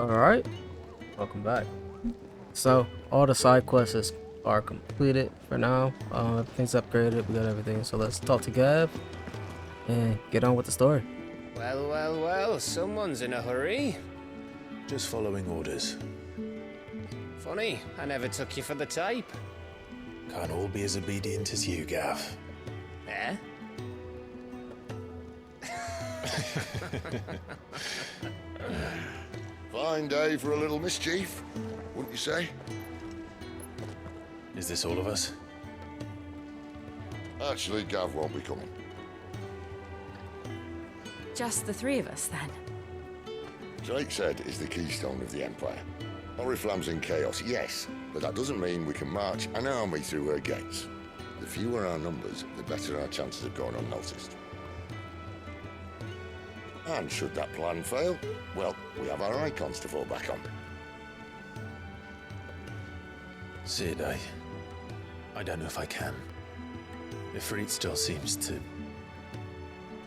Alright, welcome back. So, all the side quests are completed for now. Everything's upgraded, we got everything. So let's talk to Gav and get on with the story. Well, someone's in a hurry. Just following orders. Funny, I never took you for the type. Can't all be as obedient as you, Gav. Eh? Fine day for a little mischief, wouldn't you say? Is this all of us? Actually, Gav won't be coming. Just the three of us, then? Drake said is the keystone of the Empire. Oriflamme's in chaos, yes, but that doesn't mean we can march an army through her gates. The fewer our numbers, the better our chances of going unnoticed. And should that plan fail, well, we have our Eikons to fall back on. Sid, I don't know if I can. Ifrit still seems to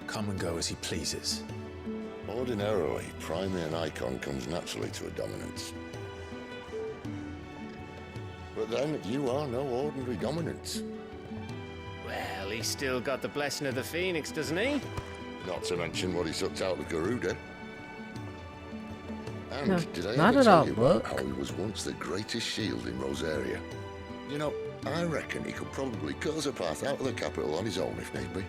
come and go as he pleases. Ordinarily, priming an Eikon comes naturally to a dominance. But then, you are no ordinary dominance. Well, he's still got the blessing of the Phoenix, doesn't he? Not to mention what he sucked out of Garuda. And No, did I not ever at tell all, you look. about how he was once the greatest shield in Rosaria? You know, I reckon he could probably cut us a path out of the capital on his own if need be.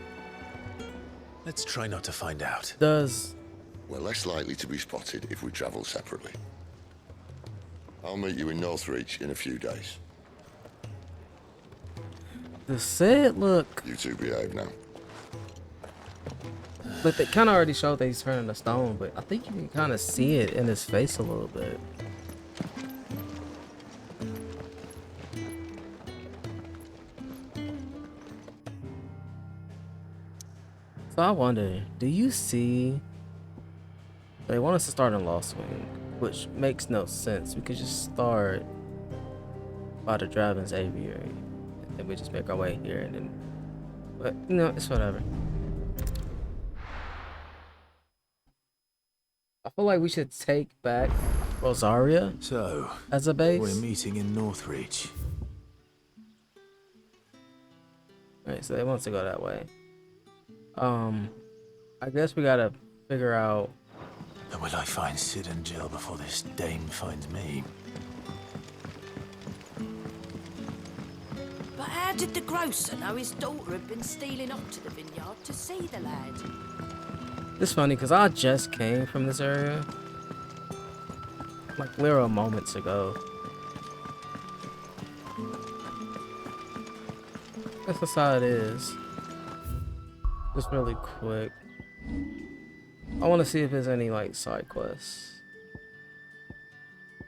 Let's try not to find out. Does We're less likely to be spotted if we travel separately. I'll meet you in Northreach in a few days. the Sid look? You two behave now. But they kind of already showed that he's turning to stone, but I think you can kind of see it in his face a little bit. So I wonder, do you see? They want us to start in Lost Wing, which makes no sense. We could just start by the Dragon's Aviary, and then we just make our way here, and then. But you know, it's whatever. I feel like we should take back Rosaria So, as a base. we're meeting in Northreach. Alright, so they want us to go that way. I guess we gotta figure out. And will I find Sid and Jill before this dame finds me? But how did the grocer know his daughter had been stealing up to the vineyard to see the lad? It's funny because I just came from this area like literal moments ago. Guess that's how it is. Just really quick. I want to see if there's any like side quests.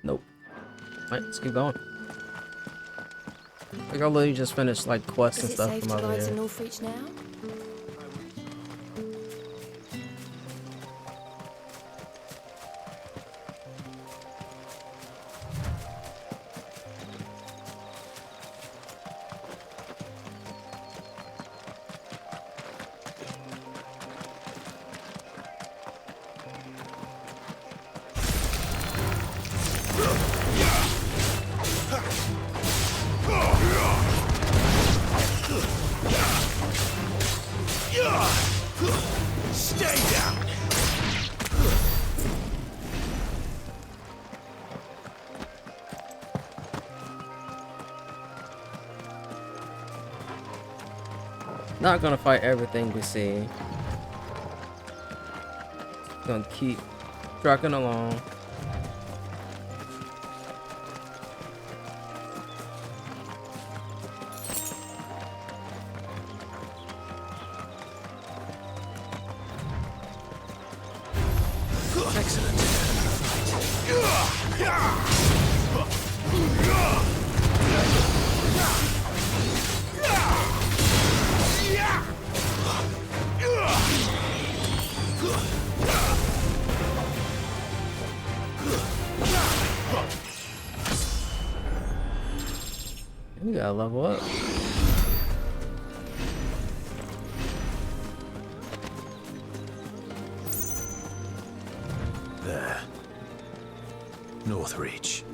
Nope. Alright, let's keep going. Like I literally just finished like quests and Is it stuff safe from to over ride to here. Northreach now? Stay down! Not gonna fight everything we see. Gonna keep trucking along. Excellent. We gotta level up. There. Northreach.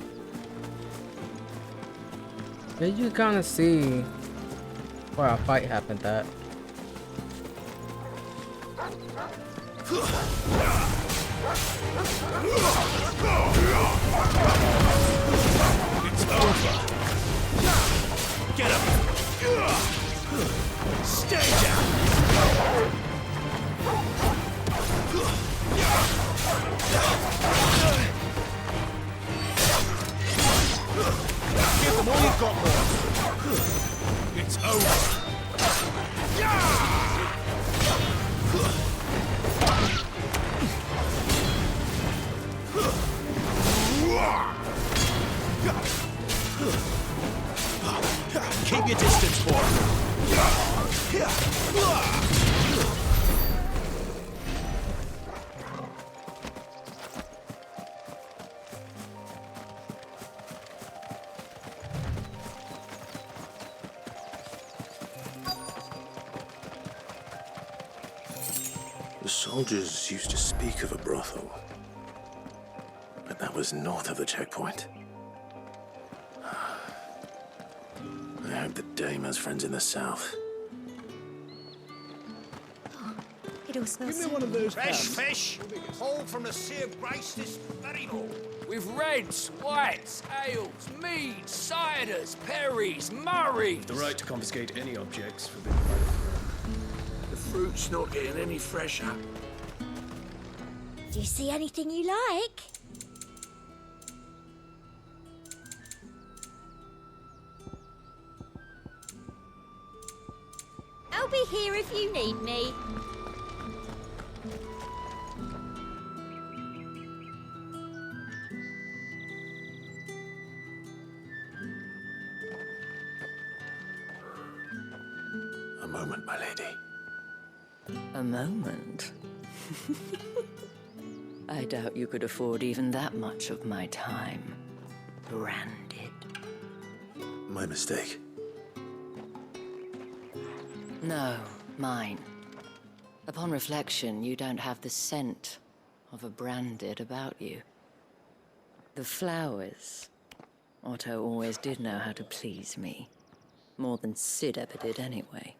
Yeah, you kind of see where our fight happened at. It's over. Get up. Stay down. Give them all you've got, boys. It's over. Keep your distance, boy. The soldiers used to speak of a brothel, but that was north of the checkpoint. I hope the dame has friends in the south. It all smells Give me one of those fresh fish, hauled from the Sea of Grace this very morning. With reds, whites, ales, meads, ciders, perries, murrays. The right to confiscate any objects forbidden by the throne. The fruit's not getting any fresher. Do you see anything you like? I'll be here if you need me. A moment, my lady. A moment? I doubt you could afford even that much of my time. Branded. My mistake. No, mine. Upon reflection, you don't have the scent of a branded about you. The flowers. Otto always did know how to please me. More than Sid ever did anyway.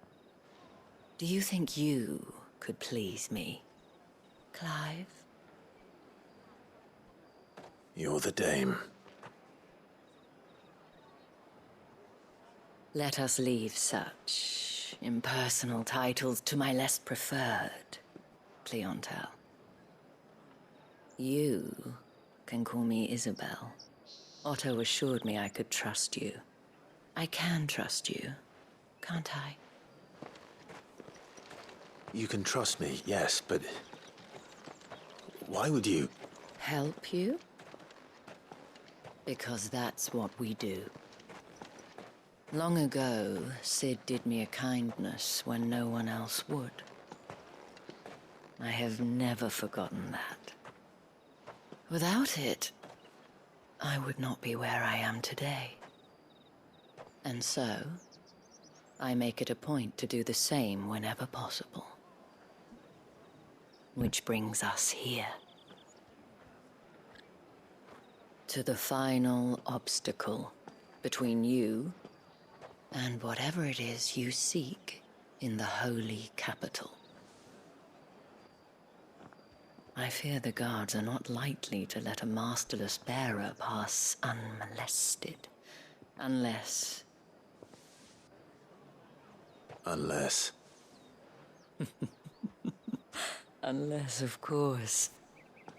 Do you think you could please me, Clive? You're the dame. Let us leave such impersonal titles to my less preferred clientele. You can call me Isabel. Otto assured me I could trust you. I can trust you, can't I? You can trust me, yes, but why would you? Help you? Because that's what we do. Long ago, Sid did me a kindness when no one else would. I have never forgotten that. Without it, I would not be where I am today. And so, I make it a point to do the same whenever possible. Which brings us here. To the final obstacle between you and whatever it is you seek in the holy capital. I fear the guards are not likely to let a masterless bearer pass unmolested. Unless... Unless, of course,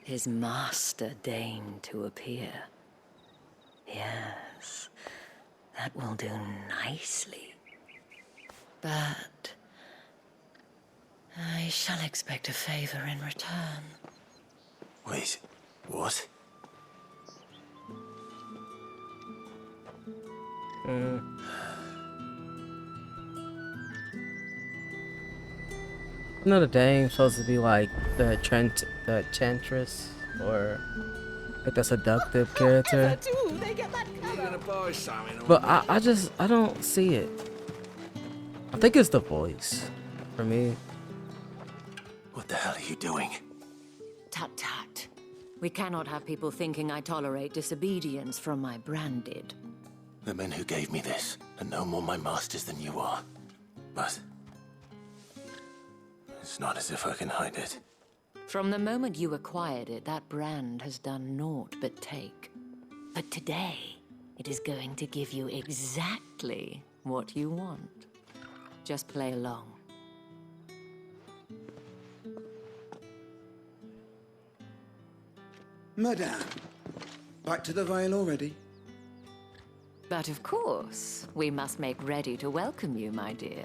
his master deigned to appear. Yes, that will do nicely. But I shall expect a favor in return. Wait, what? You know the dame's supposed to be like the enchantress, or like the seductive character. You're gonna buy something, or But I don't see it. I think it's the voice for me. What the hell are you doing? Tut tut. We cannot have people thinking I tolerate disobedience from my branded. The men who gave me this are no more my masters than you are. But it's not as if I can hide it. From the moment you acquired it, that brand has done naught but take. But today, it is going to give you exactly what you want. Just play along. Madame, back to the Vale already? But of course, we must make ready to welcome you, my dear.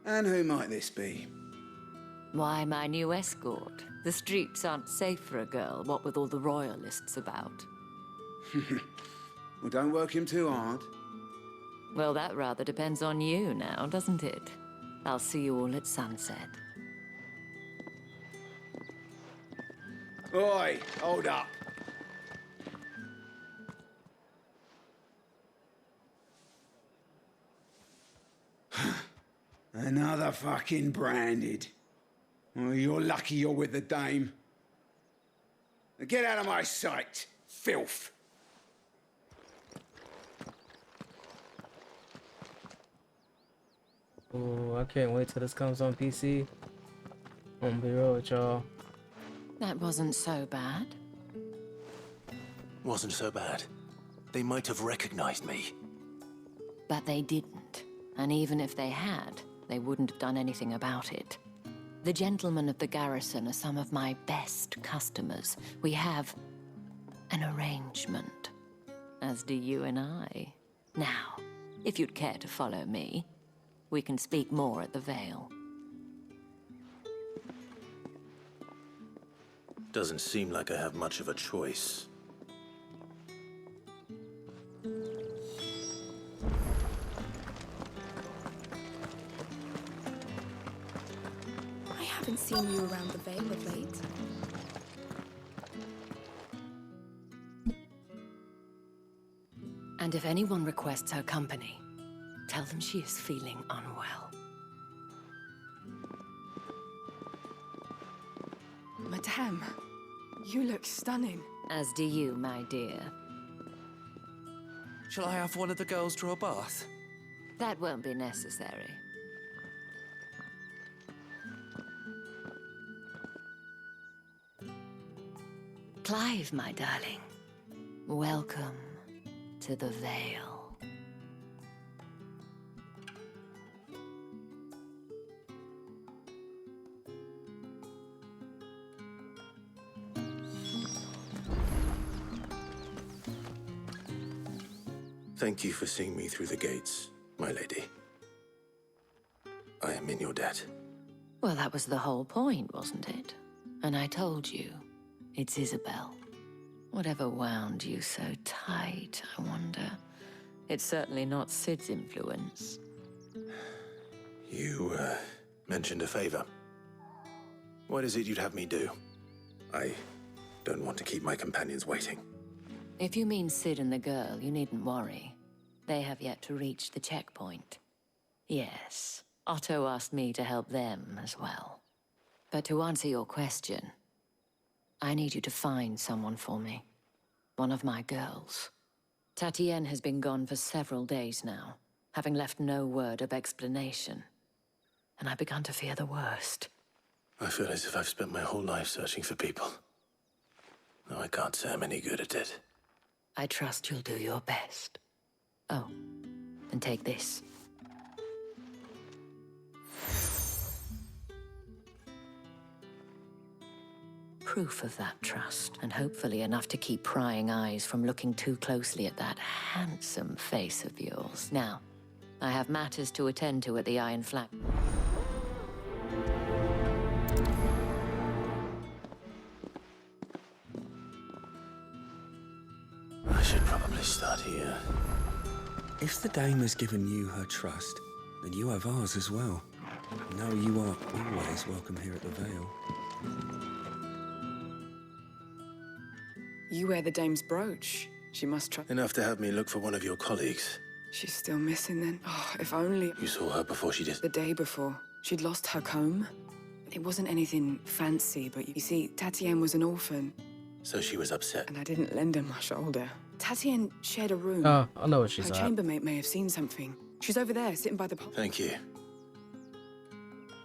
And who might this be? Why, my new escort. The streets aren't safe for a girl, what with all the royalists about. Well, don't work him too hard. Well, that rather depends on you now, doesn't it? I'll see you all at sunset. Oi, hold up. Another fucking branded. Oh, you're lucky you're with the dame. Now get out of my sight, filth. Oh, I can't wait till this comes on PC. I'm gonna be real with y'all. That wasn't so bad. Wasn't so bad. They might have recognized me. But they didn't. And even if they had, they wouldn't have done anything about it. The gentlemen of the garrison are some of my best customers. We have an arrangement, as do you and I. Now, if you'd care to follow me, we can speak more at the Vale. Doesn't seem like I have much of a choice. I haven't seen you around the Vale of late. And if anyone requests her company, tell them she is feeling unwell. Madame, you look stunning. As do you, my dear. Shall I have one of the girls draw a bath? That won't be necessary. Clive, my darling. Welcome to the Vale. Thank you for seeing me through the gates, my lady. I am in your debt. Well, that was the whole point, wasn't it? And I told you, it's Isabel. Whatever wound you so tight, I wonder. It's certainly not Sid's influence. You, mentioned a favor. What is it you'd have me do? I don't want to keep my companions waiting. If you mean Sid and the girl, you needn't worry. They have yet to reach the checkpoint. Yes, Otto asked me to help them as well. But to answer your question, I need you to find someone for me. One of my girls. Tatienne has been gone for several days now, having left no word of explanation. And I've begun to fear the worst. I feel as if I've spent my whole life searching for people. Though I can't say I'm any good at it. I trust you'll do your best. Oh, and take this. Proof of that trust, and hopefully enough to keep prying eyes from looking too closely at that handsome face of yours. Now, I have matters to attend to at the Iron Flag. I should probably start here. If the dame has given you her trust, then you have ours as well. Now you are always welcome here at the Vale. You wear the dame's brooch. She must try. Enough to have me look for one of your colleagues. She's still missing then. Oh, if only. You saw her before she did. The day before. She'd lost her comb. It wasn't anything fancy, but you see, Tatienne was an orphan, So she was upset. and I didn't lend her my shoulder. Tatienne shared a room. Oh, I know what she's Her at. chambermaid may have seen something. She's over there, sitting by the pot. Thank you.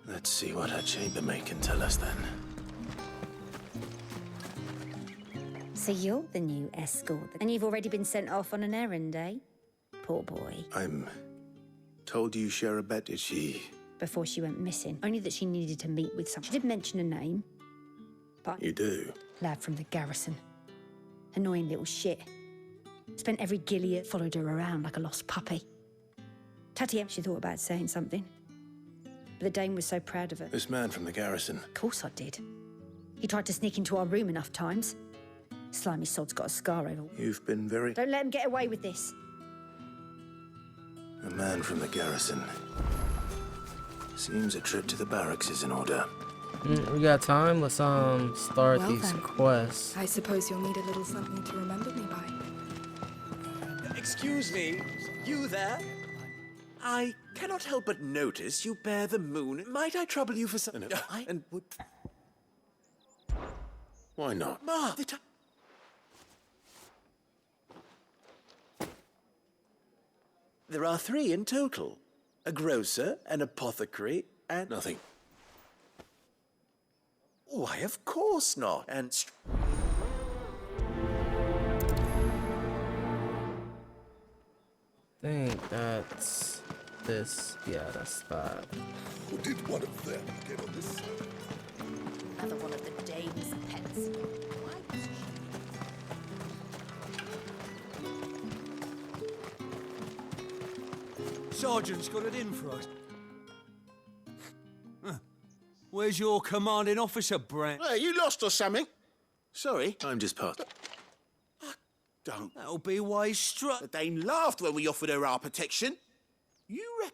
Let's see what her chambermaid can tell us then. So you're the new escort, and you've already been sent off on an errand, eh? Poor boy. I'm told you share a bet, did she? Before she went missing, only that she needed to meet with someone. She did mention a name, but You do? lad from the garrison. Annoying little shit. Spent every Gilead, followed her around like a lost puppy. Tatienne, she thought about saying something, but the Dane was so proud of her. This man from the garrison. Of course I did. He tried to sneak into our room enough times. Slimy sod's got a scar over. You've been very... Don't let him get away with this. A man from the garrison. Seems a trip to the barracks is in order. We got time. Let's start Well these then. quests. I suppose you'll need a little something to remember me by. Excuse me, you there? I cannot help but notice you bear the moon. Might I trouble you for some... No. And would... Why not? Ma, the There are 3 in total. A grocer, an apothecary, and... Nothing. Why, of course not. And... I think that's this. Yeah, that's that. Who did one of them get on this? Another one of the Dane's pets. Sergeant's got it in for us. Where's your commanding officer, Brent? Hey, you lost or something? Sorry. I'm just past. Don't. That'll be why he struck. The Dane laughed when we offered her our protection. You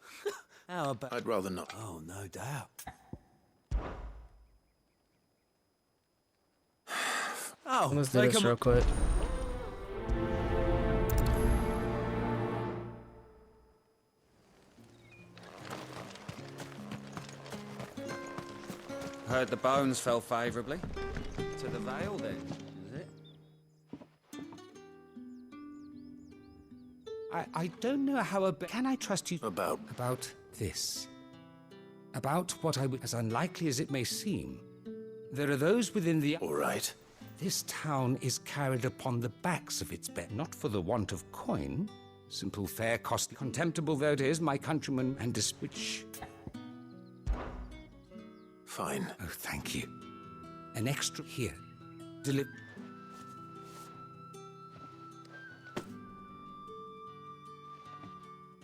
How about... I'd rather not. Oh, no doubt. Oh, Let's do take this 'em- real quick. Heard the bones fell favourably. To the Vale, then, is it? I don't know how can I trust you About this? About what I would, as unlikely as it may seem. There are those within the... All right. This town is carried upon the backs of its men, not for the want of coin. Simple fare, costly, contemptible though it is, my countrymen, and which... Fine. Oh, thank you. An extra here.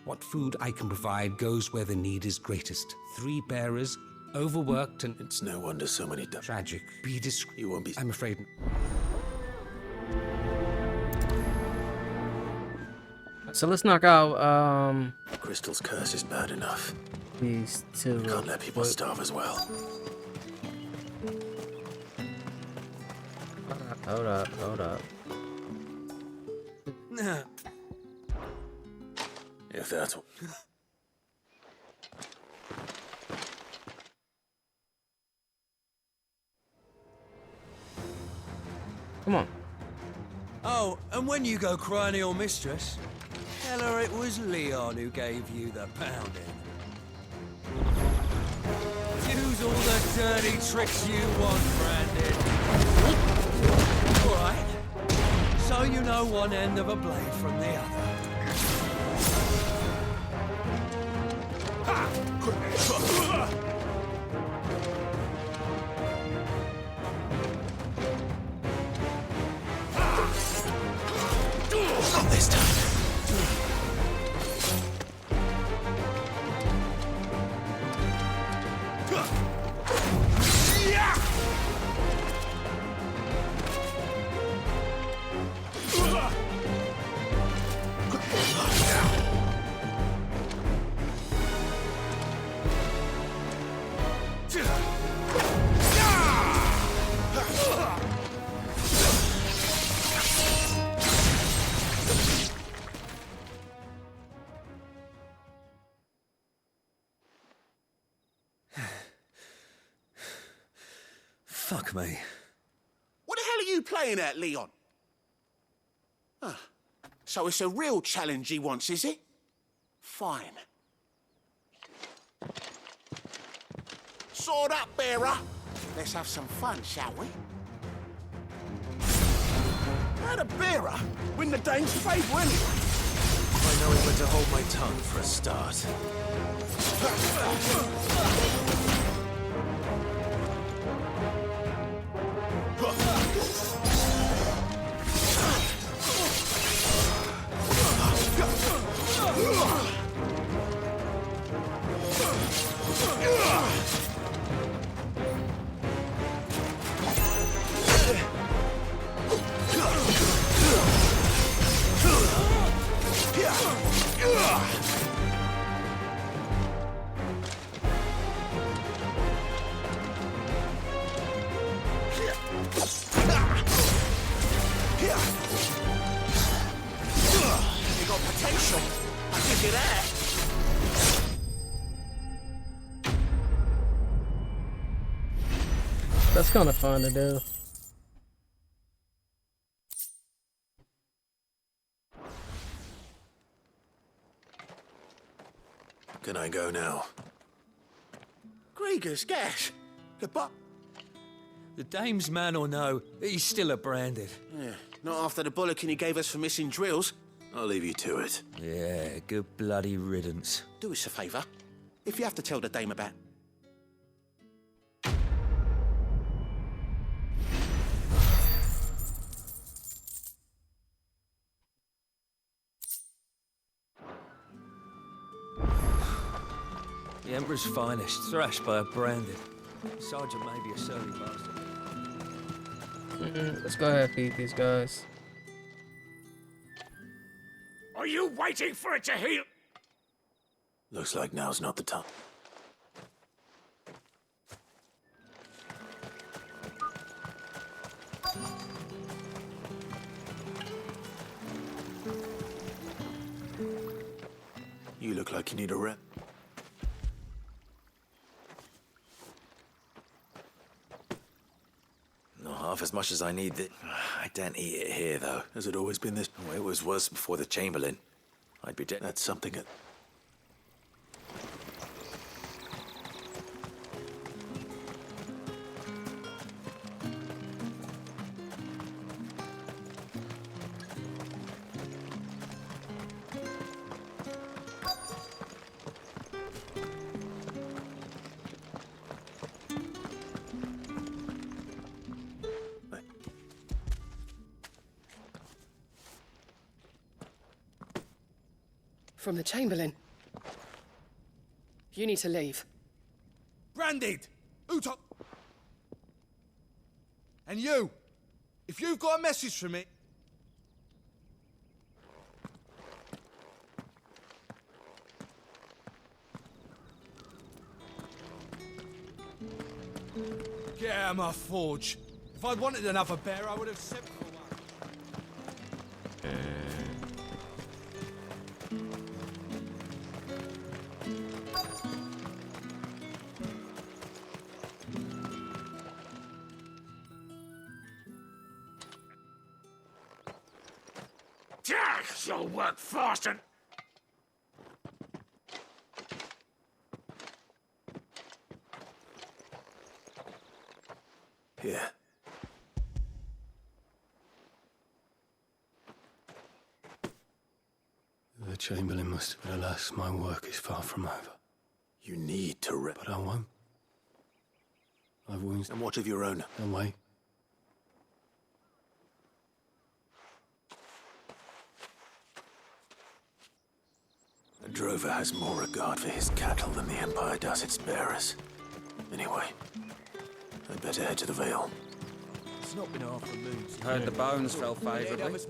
What food I can provide goes where the need is greatest. 3 bearers, overworked and... It's no wonder so many... Tragic. Be discreet. You won't be... I'm afraid... So let's knock out Crystal's curse is bad enough. these 2. We can't let people starve as well. Hold up. If that's what... Come on. Oh, and when you go crying to your mistress, tell her it was Leon who gave you the pounding. Use all the dirty tricks you want, Brandon. All right. So you know one end of a blade from the other. Not this time. Fuck me. What the hell are you playing at, Leon? Ah, so it's a real challenge he wants, is it? Fine. Sword up, bearer. Let's have some fun, shall we? How'd a bearer win the dame's favour anyway? By knowing when to hold my tongue for a start. You got potential. I'll give you that. That's kind of fun to do. Can I go now? Grieger's gas. Goodbye. The dame's man or no, he's still a branded. Yeah, not after the bollocking he gave us for missing drills. I'll leave you to it. Yeah, good bloody riddance. Do us a favour. If you have to tell the dame about... The Emperor's finest, thrashed by a branded. Sergeant may be a surly bastard. Let's go ahead and feed these guys. Are you waiting for it to heal? Looks like now's not the time. You look like you need a rep. Not half as much as I need. I don't eat it here, though. Has it always been this? Oh, it was worse before the Chamberlain. I'd be dead. That's something. From the Chamberlain. You need to leave. Branded! Uto! And you! If you've got a message from it... Get out of my forge. If I'd wanted another bear, I would have sent for one. You'll work fast and... Here. The Chamberlain must have... But alas, my work is far from over. You need to rep. But I won't. I've wounds... And what of your own? Don't wait. A drover has more regard for his cattle than the Empire does its bearers. Anyway, I'd better head to the Vale. It's not been half a moon. Heard the bones fell favourably.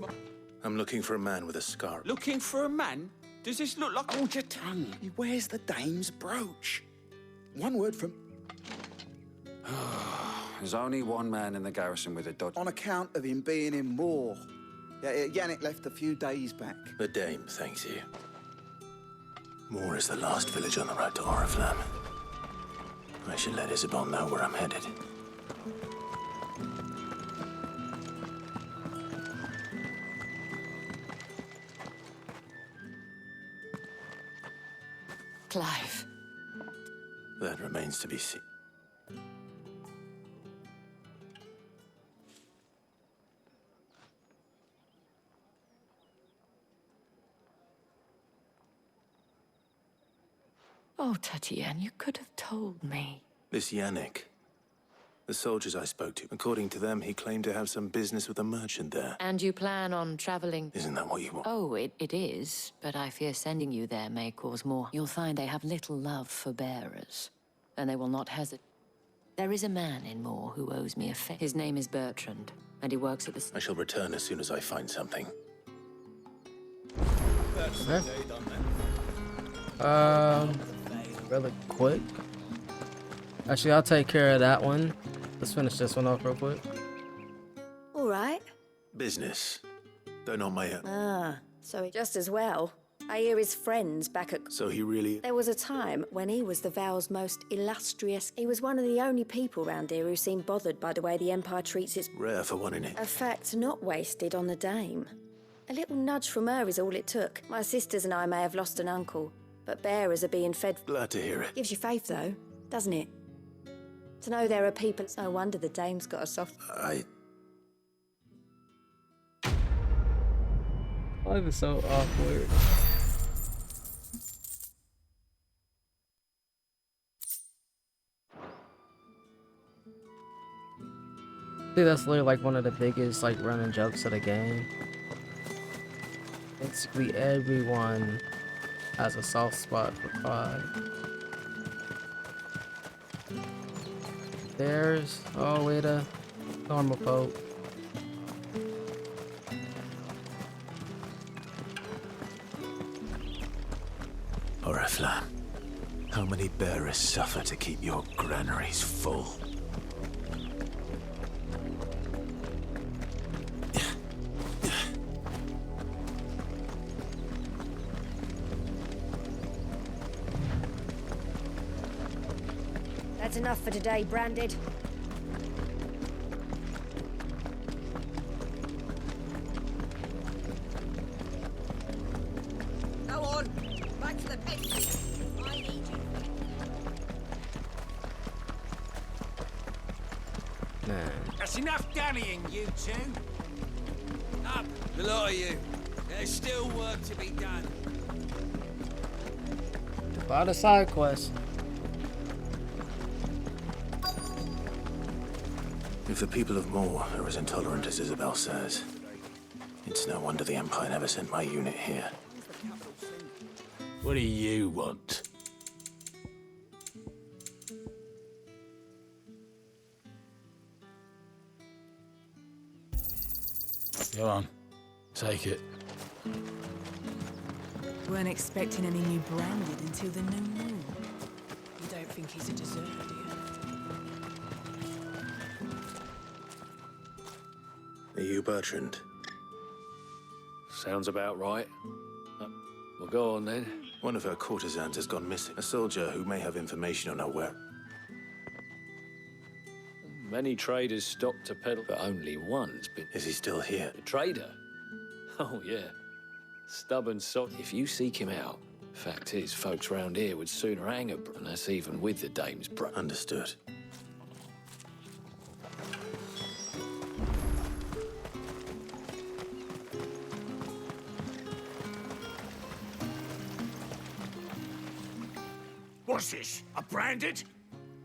I'm looking for a man with a scar. Looking for a man? Does this look like... Hold your tongue. Where's the dame's brooch? One word from... There's only one man in the garrison with a dodge. On account of him being in war. Yeah, Yannick left a few days back. The dame thanks you. Moor is the last village on the road to Oriflamme. I should let Isabel know where I'm headed. Clive. That remains to be seen. Oh, Tatiana, you could have told me. This Yannick. The soldiers I spoke to, according to them, he claimed to have some business with a merchant there. And you plan on traveling? Isn't that what you want? Oh, it is, but I fear sending you there may cause more. You'll find they have little love for bearers, and they will not hesitate. There is a man in Moor who owes me a favor. His name is Bertrand, and he works at the... I shall return as soon as I find something. Really quick. Actually, I'll take care of that one. Let's finish this one off real quick. All right. Business. Though not my own. Ah, so just as well. I hear his friends back at... So he really... There was a time when he was the Val's most illustrious... He was one of the only people round here who seemed bothered by the way the Empire treats its... Rare for one in it. A fact not wasted on the dame. A little nudge from her is all it took. My sisters and I may have lost an uncle, but bearers are being fed... Glad to hear it. Gives you faith, though, doesn't it? To know there are people... No wonder the dame's got a soft... Life is so awkward. See, that's literally like one of the biggest like running jokes of the game. Basically, everyone has a soft spot for Clive. There's all the way to normal folk. Oriflamme, how many bearers suffer to keep your granaries full? That's enough for today, Branded. Go on, back to the pit. I need you. Man. That's enough dallying, you two. Up, the lot of you. There's still work to be done. A lot of side quests. If the people of Moor are as intolerant as Isabel says, it's no wonder the Empire never sent my unit here. What do you want? Go on, take it. Weren't expecting any new Branded until the new moon. You don't think he's a deserter, do you? Are you Bertrand? Sounds about right. Well, go on then. One of her courtesans has gone missing. A soldier who may have information on her where. Many traders stopped to peddle, but only one's been... Is he still here? A trader? Oh, yeah. Stubborn sod. If you seek him out, fact is, folks round here would sooner hang a and that's even with the dame's brother. Understood. What's this? A Branded?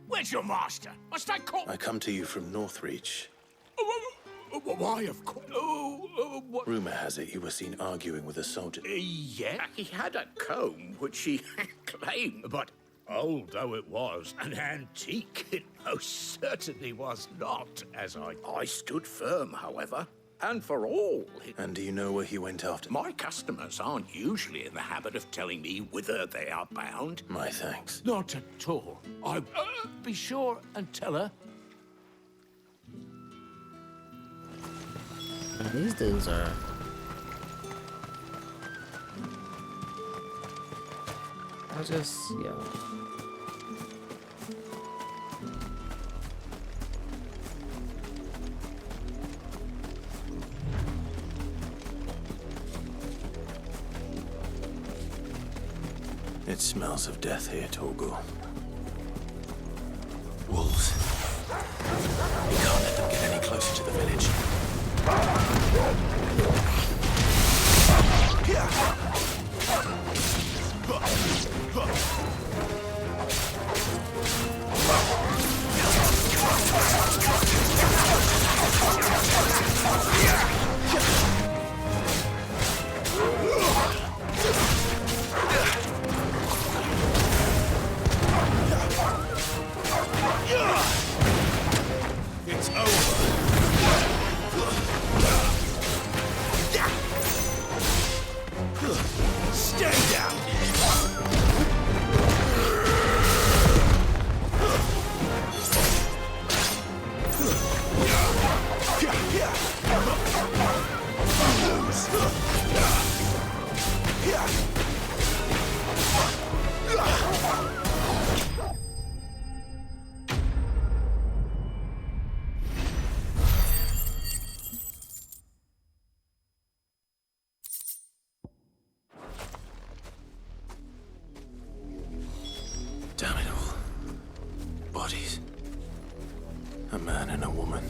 Where's your master? Must I call? I come to you from Northreach. Why, of course. What? Rumor has it you were seen arguing with a soldier. Yeah, he had a comb which he claimed, but old though it was, an antique it most certainly was not, as I stood firm, however. And for all... And do you know where he went after? My customers aren't usually in the habit of telling me whither they are bound. My thanks. Not at all. I be sure and tell her. These dudes are... I just, yeah. It smells of death here, Torgul. Wolves. We can't let them get any closer to the village. It's over. Stay down. Damn it all. Bodies. A man and a woman.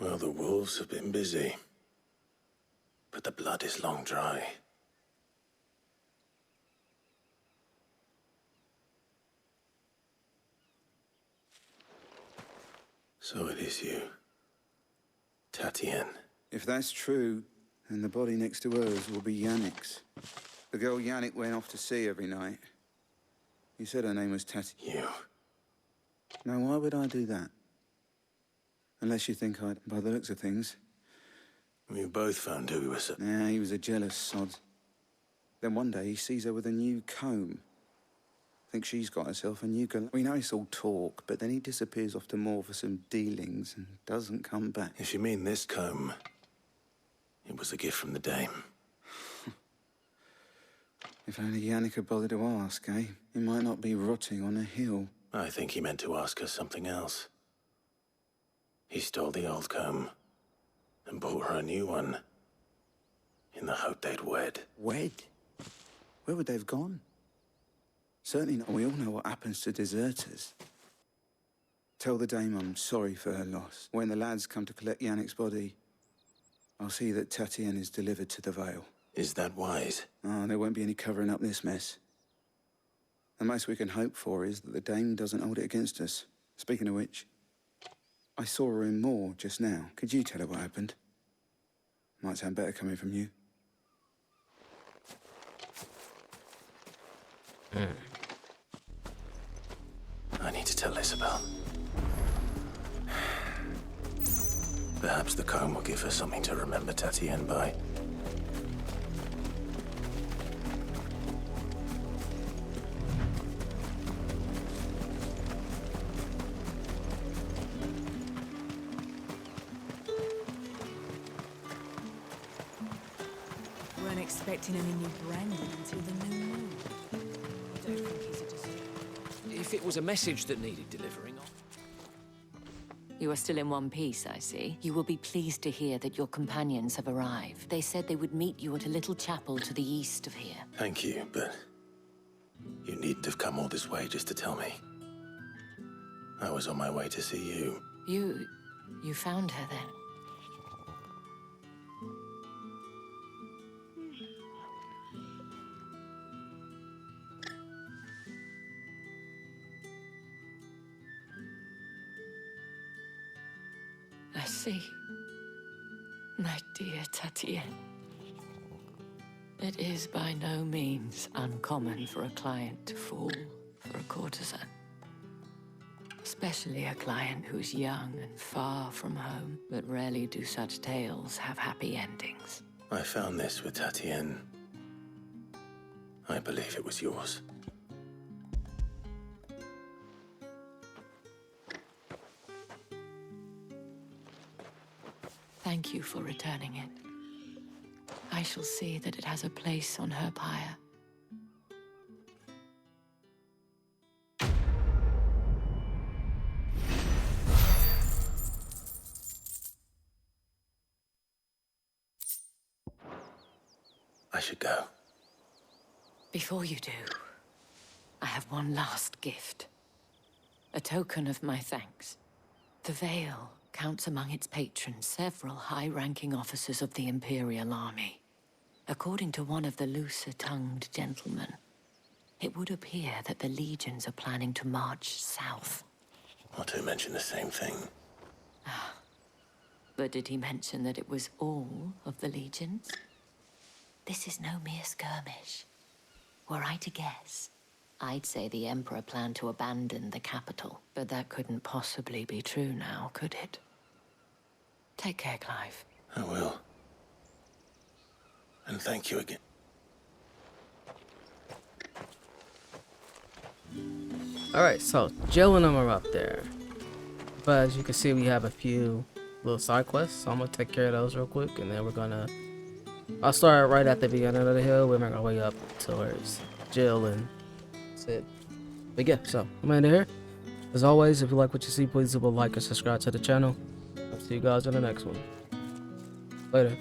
Well, the wolves have been busy. But the blood is long dry. So it is you, Tatien. If that's true, then the body next to hers will be Yannick's. The girl Yannick went off to sea every night. You said her name was Tatien. You. Now, why would I do that? Unless you think I'd, by the looks of things. We both found who he was. Yeah, he was a jealous sod. Then one day he sees her with a new comb. Thinks she's got herself a new girl. We know it's all talk, but then he disappears off to Moor for some dealings and doesn't come back. If you mean this comb, it was a gift from the dame. If only Yannick had bothered to ask, eh? He might not be rotting on a hill. I think he meant to ask her something else. He stole the old comb and bought her a new one in the hope they'd wed. Wed? Where would they have gone? Certainly not. We all know what happens to deserters. Tell the dame I'm sorry for her loss. When the lads come to collect Yannick's body, I'll see that Tatien is delivered to the Vale. Is that wise? Oh, there won't be any covering up this mess. The most we can hope for is that the dame doesn't hold it against us. Speaking of which, I saw her in Moor just now. Could you tell her what happened? Might sound better coming from you. I need to tell Isabel. Perhaps the comb will give her something to remember Tatien by. Weren't expecting any new branding until the new moon. You don't think he's a deserter? If it was a message that needed delivering on. You are still in one piece, I see. You will be pleased to hear that your companions have arrived. They said they would meet you at a little chapel to the east of here. Thank you, but you needn't have come all this way just to tell me. I was on my way to see you. You found her then? I see. My dear Tatien. It is by no means uncommon for a client to fall for a courtesan. Especially a client who's young and far from home, but rarely do such tales have happy endings. I found this with Tatien. I believe it was yours. Thank you for returning it. I shall see that it has a place on her pyre. I should go. Before you do, I have one last gift. A token of my thanks. The Vale counts among its patrons several high-ranking officers of the Imperial Army. According to one of the looser-tongued gentlemen, it would appear that the legions are planning to march south. Not to mention the same thing. But did he mention that it was all of the legions? This is no mere skirmish. Were I to guess, I'd say the Emperor planned to abandon the capital. But that couldn't possibly be true now, could it? Take care, Clive. I will. And thank you again. Alright, so Jill and them are up there. But as you can see, we have a few little side quests. So I'm gonna take care of those real quick, and then we're gonna... I'll start right at the beginning of the hill. We're making our way up towards Jill and Sid. But yeah, so I'm gonna end it here. As always, if you like what you see, please leave a like and subscribe to the channel. I'll see you guys in the next one. Later.